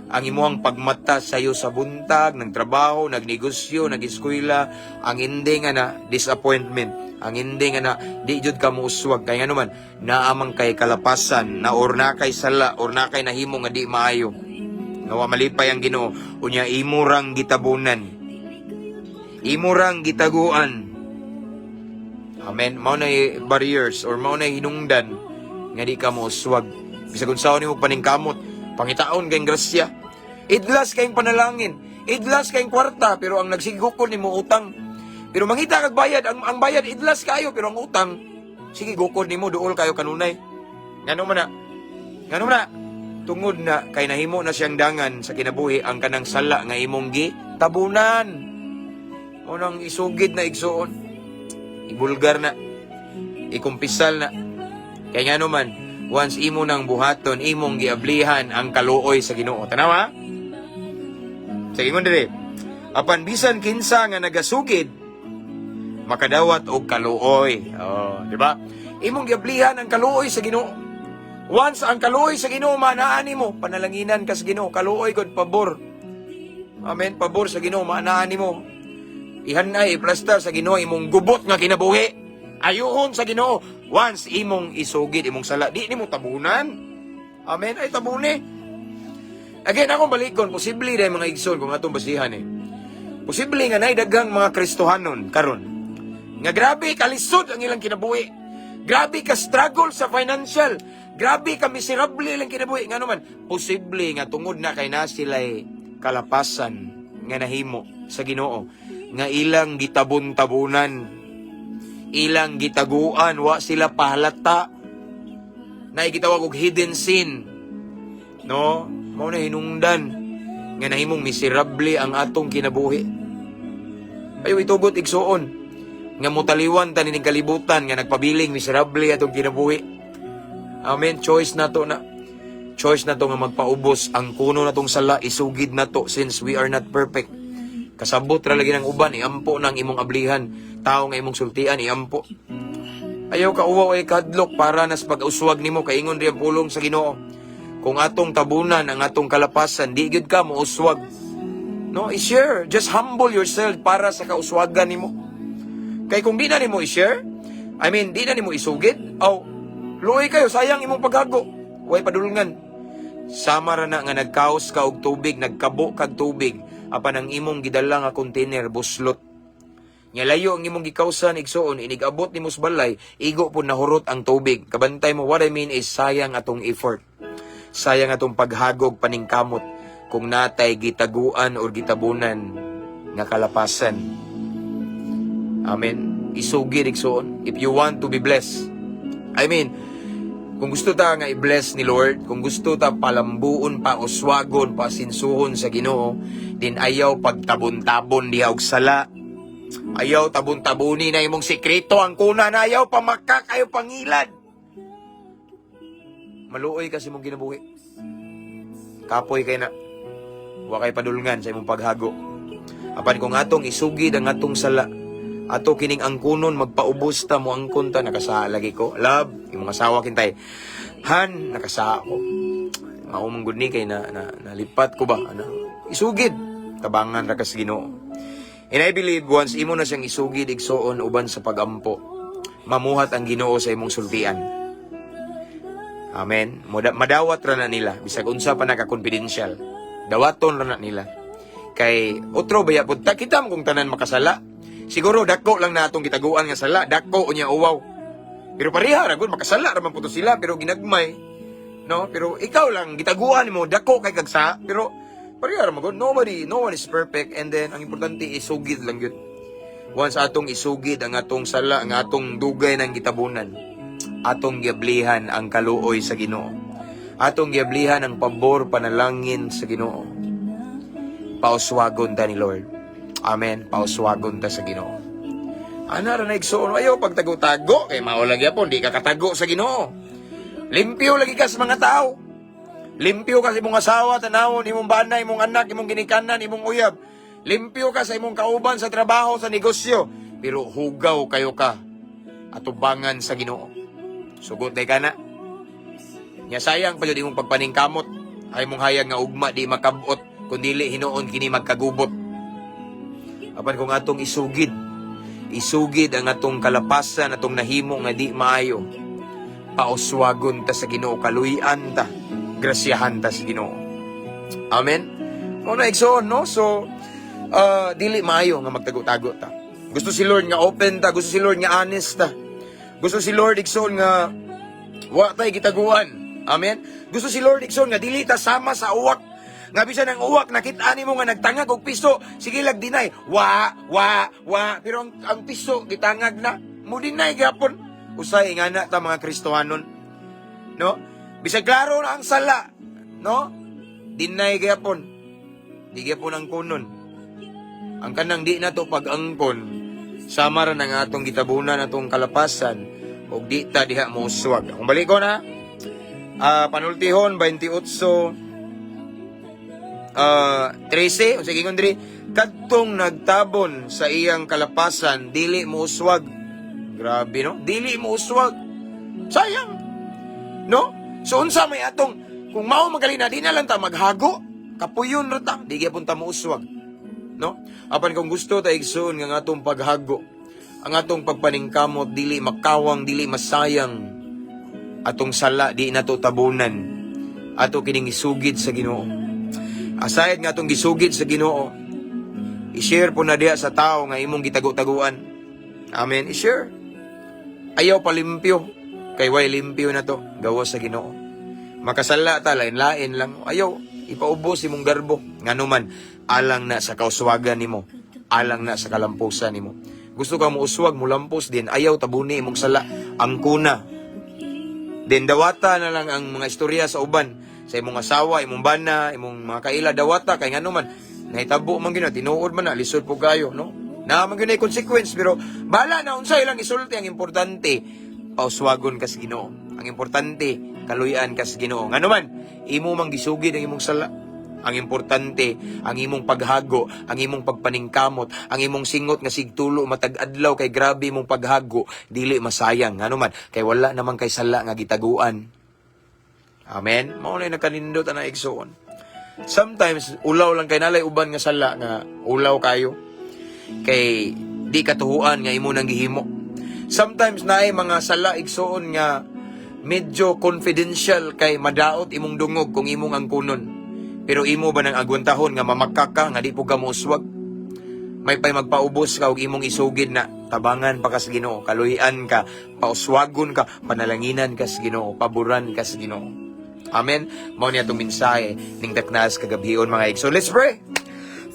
ang imong pagmata sayo sa buntag, ng trabaho, nagnegosyo, nag-eskwela, ang hindi nga na disappointment, ang hindi nga na di jud ka muuswag kay ano man naamang kay kalapasan, na or na kay sala, or na kay nahimo nga di maayo. Nawa malipay ang Ginoo, unya imurang gitabunan. Imurang gitaguan. Amen. Mao na barriers or mao na hinungdan nga di ka muuswag. Bisag unsaon nimo paningkamot, pangitaon kayong grasya. Idlas kayong panalangin, idlas kayong kwarta, pero ang nagsigugol nimo utang. Pero mangita kag bayad, ang bayad idlas kayo, pero ang utang sige gukod nimo duol kayo kanunay. Ngano man na tungod na kay nahimo na siyang dangan sa kinabuhi ang kanang sala nga imong tabunan. Unang isugid na igsoon. Ibulgar na, ikumpisal na. Kaya nga naman, once imo nang buhaton, imong giablihan ang kaluoy sa Ginoo. Tanawa? Sige mo dire. Apan bisan kinsa nga nagasugid, makadawat og kaluoy. Oh, di ba? Imong giablihan ang kaluoy sa Ginoo. Once ang kaluoy sa Ginoo manaan nimo, panalanginan ka sa Ginoo, kaluoy gud pabor. Amen, pabor sa Ginoo manaan nimo. Ihanay, iplastar sa Ginoo imong gubot nga kinabuhi. Ayuhon sa Ginoo. Once imong isugid imong sala, di nimo tabunan. Amen, ay tabuni. Again, akong balikon, posible dahil mga igsoon kung atong basihan Posible nga nay daghang mga Kristohanon karon. Nga grabe kalisod ang ilang kinabuhi. Grabe ka struggle sa financial. Grabe ka miserable ilang kinabuhi. Nga naman, posible nga tungod na kay na sila'y kalapasan nga nahimo sa Ginoo. Nga ilang gitabon-tabunan, ilang gitaguan, wa sila pahalata, na gitawag og hidden sin, no? Mao na hinungdan nga nahimong miserable ang atong kinabuhi. Ayo itugot igsoon nga mutaliwan ta ning kalibutan nga nagpabiling miserable atong kinabuhi. Amen. Choice na to nga magpaubos ang kuno natong sala, isugid nato since we are not perfect. Kasabot ra lagi ng uban, iampo ng imong ablihan. Tao nga imong sultian, iampo. Ayaw ka uwaw ay kadlok para nas pag-uswag nimo, kaingon rin pulong sa Ginoo. Kung atong tabunan, ang atong kalapasan, di gid ka mo uswag. No, i-share. Just humble yourself para sa kauswagan nimo. Kay kung di na nimo i-share, di na nimo isugid, luoy kayo, sayang imong paghago. Huwag padulungan. Sama ra na nga nagkaos ka og tubig, nagkabo kag tubig. Apan ang imong gidala nga container buslot. Nya layo ang imong gikausan igsoon, inigabot nimo sa balay, igo po nahurot ang tubig. Kabantay mo, what I mean is sayang atong effort. Sayang atong paghagog paningkamot kung natay gitaguan or gitabunan. nga kalapasan. Amen. Isugid igsoon. If you want to be blessed. I mean, kung gusto ta nga i-bless ni Lord, kung gusto ta palambuon, pauswagon, pasinsuhon sa Ginoo, din ayaw pagtabon-tabon diha og sala. Ayaw tabon-tabuni na imong sikreto ang kuna na ayaw pamakak, ayaw pangilad. Maluoy kasi mong ginabuhi. Kapoy kay na. Wa kay padulngan sa imong paghago. Apan kung atong isugid ang atong sala, ato kining angkunon magpaubos ta mo angkon ta nakasaa lagi ko. Love, imong asawa kintay. Han, nakasaa ko. Mao man gud ni kay nalipat ko ba? Isugid tabangan ra kas Ginoo. And I believe once imo na siyang isugid igsoon uban sa pagampo, mamuhat ang Ginoo sa imong sultian. Amen. Madawat ra na nila bisag unsa pa naka-confidential. Dawaton ra na nila. Kay otro baya pud kita kung tanan makasala. Siguro dako lang na atong gitaguan nga sala, dako unya uwaw. Pero pareha ra gud makasala ra man pud sila pero ginagmay. No, pero ikaw lang gitaguan mo dako kay kagsa pero pareha ra man gud. No one is perfect and then ang importante isugid lang yun. Once atong isugid ang atong sala, ang atong dugay ng gitabunan, atong giablihan ang kaluoy sa Ginoo. Atong giablihan ang pabor panalangin sa Ginoo. Pauswagon ta ni Lord. Amen. Pauswagon ta sa Ginoo. Ana ra na igsoon ayo pagtago-tago kay mao lagi apon di ka katago sa Ginoo. Limpyo lagi ka sa mga tao. Limpyo ka sa imong asawa, tanawon, imong bana, imong anak, imong ginikanan, imong uyab. Limpyo ka sa imong kauban sa trabaho, sa negosyo. Pero hugaw kayo ka atubangan sa Ginoo. Sugot day ka na. Nya sayang pa jud imong pagpaningkamot. Ay mong hayag nga ugma di makabot kundili hinuon kini magkagubot. Apan kung atong isugid ang atong kalapasan, atong nahimo nga di maayo. Pauswagon ta sa Ginoo, kaluyan ta, grasyahan ta sa Ginoo. Amen. Mo na igsoon no. So dili maayo nga magtago-tago ta. Gusto si Lord nga open ta, gusto si Lord nga honest ta. Gusto si Lord igsoon nga wa tay gitaguan. Amen. Gusto si Lord igsoon nga dili ta sama sa uwak. Nga bisan ang uwak nakit-ani mo nga nagtangag og piso, sige lag dinay. Wa. Pero ang piso gitangag na. Mo dinay gyapon. Usay nga na ta mga Kristohanon. No? Bisag klaro na ang sala, no? Dinay gyapon. Di gyapon ang kunon. Ang kanang di na to pag-angkon, sama ra ng atong gitabunan atong kalapasan ug di ta diha mo uswag. Kung balik ko na panultihon 28 13 sige kundri kadtong nagtabon sa iyang kalapasan dili mo uswag. Grabe no? Dili mo uswag. Sayang. No? So unsa may atong kung mao magaling na di na lang ta maghago, kapuyon ra ta, di gyapon ta mo uswag. No? Apan kung gusto ta igsoon nga atong paghago, ang atong pagpaningkamot dili makawang, dili masayang, atong sala di nato tabunan, ato kining isugid sa Ginoo. Aside nga atong gisugid sa Ginoo, i-share po na diha sa tao nga imong gitago-taguan. Amen. I-share. Ayaw palimpyo. Kay way limpyo na to. Gawas sa Ginoo. Makasala ta, lain-lain lang. Ayaw. Ipaubos imong garbo. Nga naman, alang na sa kauswagan nimo. Alang na sa kalampusan nimo. Gusto ka mo uswag, mo lampos din. Ayaw tabuni imong sala. Ang kuna. Then dawata na lang ang mga istorya sa uban. Sa imong asawa, imong bana, imong mga kaila dawata kay ngano man nahitabo man gyud tinuod man na lisod po kayo no. Na man gyud consequence pero bala na unsay lang isulti ang importante pauswagon ka sa Ginoo. Ang importante kaluyan ka sa Ginoo. Ngano man imo mang gisugid ang imong sala. Ang importante ang imong paghago, ang imong pagpaningkamot, ang imong singot nga sigtulo matag adlaw kay grabe imong paghago dili masayang ngano man kay wala naman kay sala nga gitaguan. Amen. Mao na nakaninindot ana igsoon. Sometimes ulaw lang kay nalay uban nga sala nga ulaw kayo. Kay di katuhuan nga imo nang gihimo. Sometimes naay mga sala igsoon nga medyo confidential kay madaot imong dungog kung imong angkunon. Pero imo ba nang agwantahon nga mamakaka nga di po ka mouswag? May pay magpaubos ka og imong isugid na tabangan pa ka sa Ginoo, kaluyan ka, pauswagon ka, panalanginan ka sa Ginoo, paboran ka sa Ginoo. Amen. Mao niya itong mensahe ning daknas kagabhion mga igsoon. So let's pray.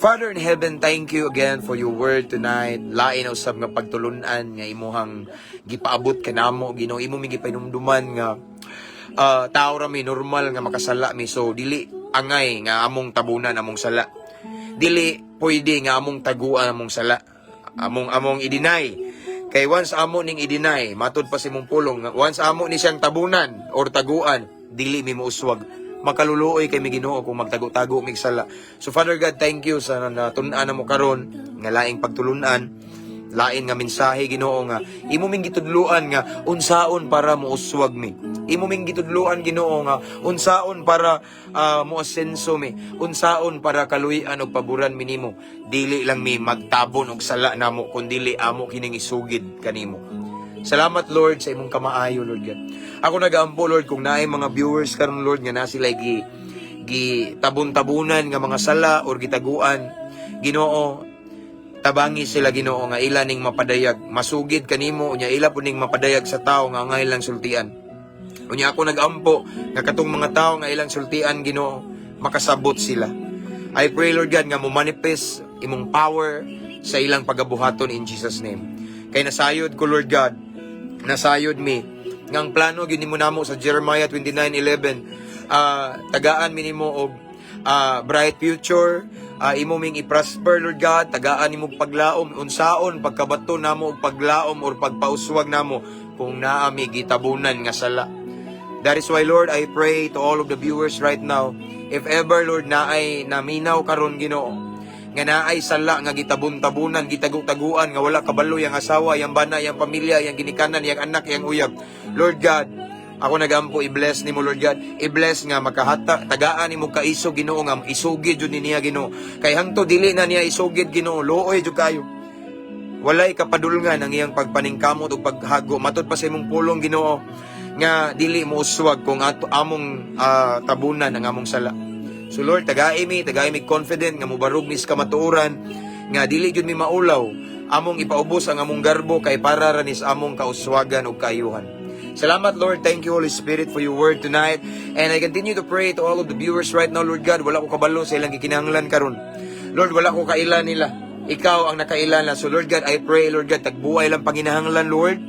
Father in heaven, thank you again for your word tonight. Lain na usab nga pagtulunan nga imuhang gipaabot kanamo, Ginoo. Imo mi gipainumduman nga tao ra mi normal nga makasala mi, so dili angay nga among tabunan among sala. Dili pwede nga among taguan among sala. Among i-deny. Kay once amo ning i-deny, matud pa si mong pulong, once amo ni siyang tabunan or taguan, dili mi mouswag. Makaluluoy kay mi Ginoo kung magtago-tago mig sala. So Father God, thank you sa natun-an mo karon nga laing pagtulunan, lain nga mensahe Ginoo nga imo ming gitudluan nga unsaon para mouswag mi. Imo ming gitudluan Ginoo nga unsaon para moasenso mi, unsaon para kaluy-an og paboran mi nimo. Dili lang mi magtabon og sala namo kundi amo kining isugid kanimo. Salamat Lord sa imong kamaayo Lord God. Ako nagaampo Lord kung naay mga viewers karon Lord nga na sila tabon-tabunan nga mga sala or gitaguan, Ginoo, tabangi sila Ginoo nga ila ning mapadayag, masugid kanimo unya ila pud ning mapadayag sa tao nga angay lang sultian. Unya ako nag-ampo nga katong mga tao nga ilang sultian Ginoo, makasabot sila. I pray Lord God nga mo manifest imong power sa ilang pagabuhaton in Jesus name. Kay nasayod ko Lord God, nasayod mi nga ang plano gyud nimo namo sa Jeremiah 29:11, tagaan mi nimo og bright future, imo ming i-prosper Lord God, tagaan nimo paglaom unsaon pagkabato namo og paglaom or pagpauswag namo kung naa mi gitabunan nga sala. That is why Lord, I pray to all of the viewers right now, if ever Lord naay naminaw karon Ginoo nga naay sala nga gitabon-tabunan, gitagu-taguan nga wala kabalo yang asawa, yang bana, yang pamilya, yang ginikanan, yang anak, yang uyab. Lord God, ako nagampo i-bless nimo Lord God. I-bless nga makahata tagaan nimo kaiso Ginoo nga isugid jud niya Ginoo. Kay hangto dili na niya isugid Ginoo, luoy jud kayo. Walay kapadulngan ang iyang pagpaningkamot ug paghago. Matud pa sa imong pulong Ginoo nga dili mo uswag kung among tabunan ang among sala. So Lord, tagai mi confident nga mubarog ni sa kamatuoran nga dili jud mi maulaw among ipaubos ang among garbo kay para ranis among kauswagan ug kaayuhan. Salamat Lord, thank you Holy Spirit for your word tonight, and I continue to pray to all of the viewers right now Lord God. Wala ko kabalo sa ilang gikinahanglan karon. Lord, wala ko kaila nila. Ikaw ang nakailan na. So Lord God, I pray Lord God, tagbuhay lang panginahanglan Lord.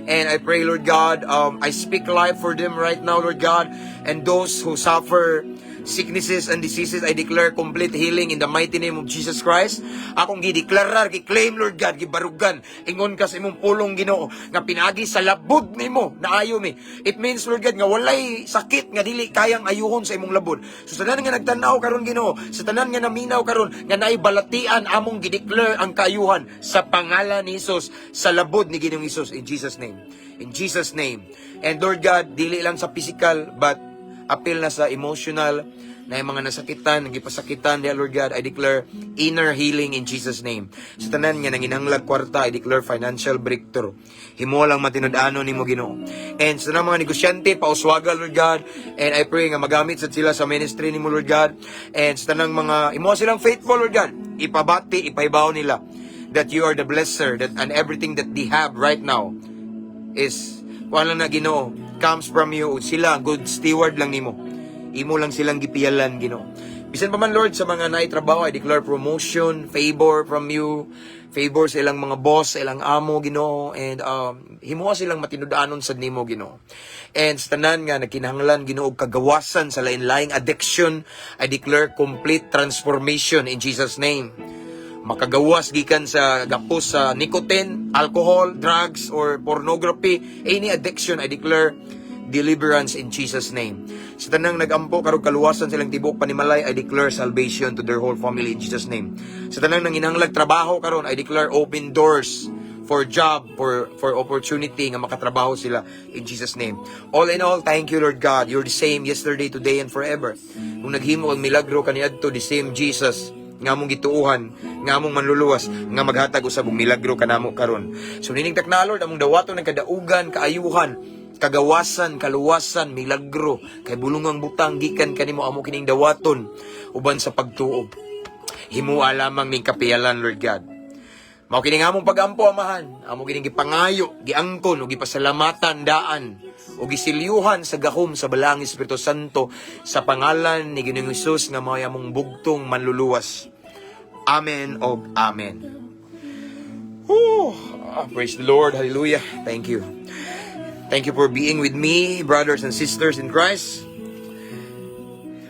And I pray Lord God, I speak life for them right now Lord God, and those who suffer sicknesses and diseases, I declare complete healing in the mighty name of Jesus Christ. Akong gideklarar, gi-claim Lord God, gibarugan, ingon ka sa imong pulong Ginoo, nga pinagi sa labod nimo, naayo mi. It means Lord God, nga walay sakit, nga dili kayang ayuhon sa imong labod. So sa tanan nga nagtanaw karon Ginoo, sa tanan nga naminaw karon, nga naay balatian, among gideclare ang kaayuhan sa pangalan ni Jesus, sa labod ni Ginoong Jesus, in Jesus name. In Jesus name. And Lord God, dili lang sa physical, but appeal na sa emotional, na yung mga nasakitan, nagipasakitan, Lord God, I declare inner healing in Jesus name. Sa tanan nga nanginanglag kwarta, I declare financial breakthrough. Himo lang matinud-ano nimo Ginoo. And sa tanang mga negosyante, pauswaga Lord God, and I pray nga magamit sa sila sa ministry nimo Lord God, and sa tanang mga imo silang faithful Lord God, ipabati, ipaibaw nila that you are the blesser, that and everything that they have right now is wala na Ginoo, comes from you. Sila good steward lang nimo. Imo lang silang gipiyalan Ginoo. Bisan pa man Lord sa mga naitrabaho, I declare promotion, favor from you, favor sa ilang mga boss, sa ilang amo Ginoo, and himuha silang matinud-anon sa nimo Ginoo. And sa tanan nga nagkinahanglan Ginoo og kagawasan sa lain-laing addiction, I declare complete transformation in Jesus name. Makagawas gikan sa gapos sa nicotine, alcohol, drugs, or pornography, any addiction, I declare deliverance in Jesus name. Sa tanang nagampo karong kaluwasan silang tibok panimalay, I declare salvation to their whole family in Jesus name. Sa tanang nanginahanglag trabaho karon, I declare open doors for job, for opportunity nga makatrabaho sila in Jesus name. All in all, thank you Lord God. You're the same yesterday, today, and forever. Kung naghimo ang milagro kaniadto, the same Jesus nga mong gituuhan, nga mong manluluwas, nga maghatag usab og milagro kanamo karon. So niningtak na Lord, among dawaton ng kadaugan, kaayuhan, kagawasan, kaluwasan, milagro, kay bulungang butang gikan kanimo amo kining dawaton uban sa pagtuo. Himuha lamang ning kapiyalan Lord God. Mao kini nga among pag-ampo amahan, amo kining gipangayo, giangkon ug gipasalamatan daan ug gisilyuhan sa gahom sa balang Espiritu Santo sa pangalan ni Ginoong Hesus nga mao among bugtong manluluwas. Amen o amen. Whew. Praise the Lord. Hallelujah. Thank you. Thank you for being with me, brothers and sisters in Christ.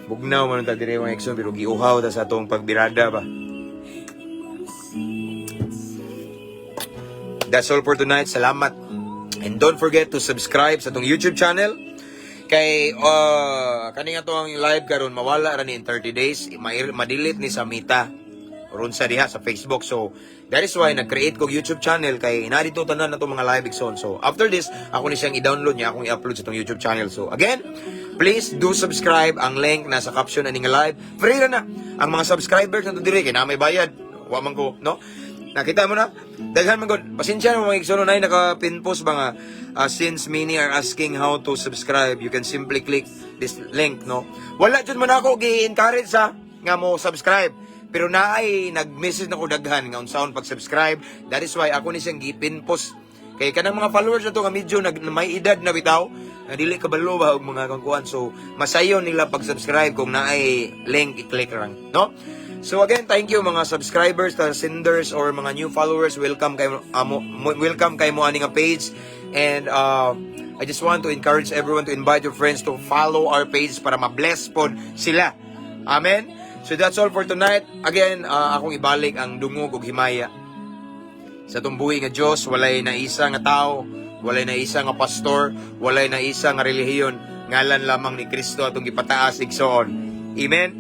Bugnaw man ta dire mga igsoon pero giuhaw ta sa atong pagbirada ba. That's all for tonight. Salamat. And don't forget to subscribe sa atong YouTube channel. Kay kani nga to ang live karon mawala ra ni in 30 days, ma-delete ni sa Mita ron sa diha sa Facebook. So that is why nag-create kog YouTube channel kay inadito tanan na to mga live igsoon. So after this, ako ni siyang i-download niya, akong i-upload sa tong YouTube channel. So again, please do subscribe. Ang link nasa caption ani nga live. Free ra na. Ang mga subscribers na to dire kay na may bayad. Wa man ko, no? Nakita mo na? Daghan man gud. Pasensya na mga igsoon na naka-pinpost ba nga since many are asking how to subscribe, you can simply click this link, no? Wala jud man ako gi-encourage sa nga mo subscribe. Pero naay nag-message na ko daghan nga unsaon pag-subscribe. That is why ako ni siyang gi-pinpost. Kay kanang mga followers na to nga medyo may edad na bitaw, nga dili kabalo ba og mga kangkuan. So masayon nila pag-subscribe kung naay link i-click lang, no? So again, thank you mga subscribers, senders or mga new followers. Welcome kay mo ani nga page. And I just want to encourage everyone to invite your friends to follow our page para ma-bless pod sila. Amen. So that's all for tonight. Again, akong ibalik ang dungog ug himaya sa tumbuhi nga Dios. Walay na isa nga tao, walay na isa nga pastor, walay na isa nga relihiyon, ngalan lamang ni Kristo atong gipataas igsoon. Amen.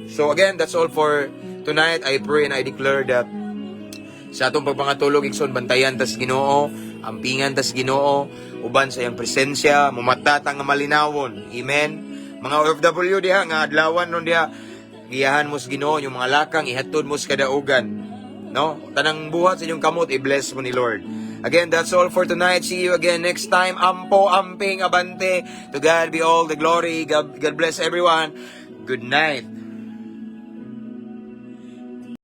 So again, that's all for tonight. I pray and I declare that sa atong pagpangatulog igsoon, bantayan tas Ginoo, ampingan tas Ginoo, uban sa iyang presensya, mumatata nga malinawon. Amen. Mga OFW diha nga adlawan ron diha, giyahan mo sa Ginoo yung mga lakang ihatod mo sa kadaugan, no? Tanang buhat sa inyong kamot i-bless mo ni Lord. Again, that's all for tonight. See you again next time. Ampo, amping, abante. To God be all the glory. God bless everyone. Good night.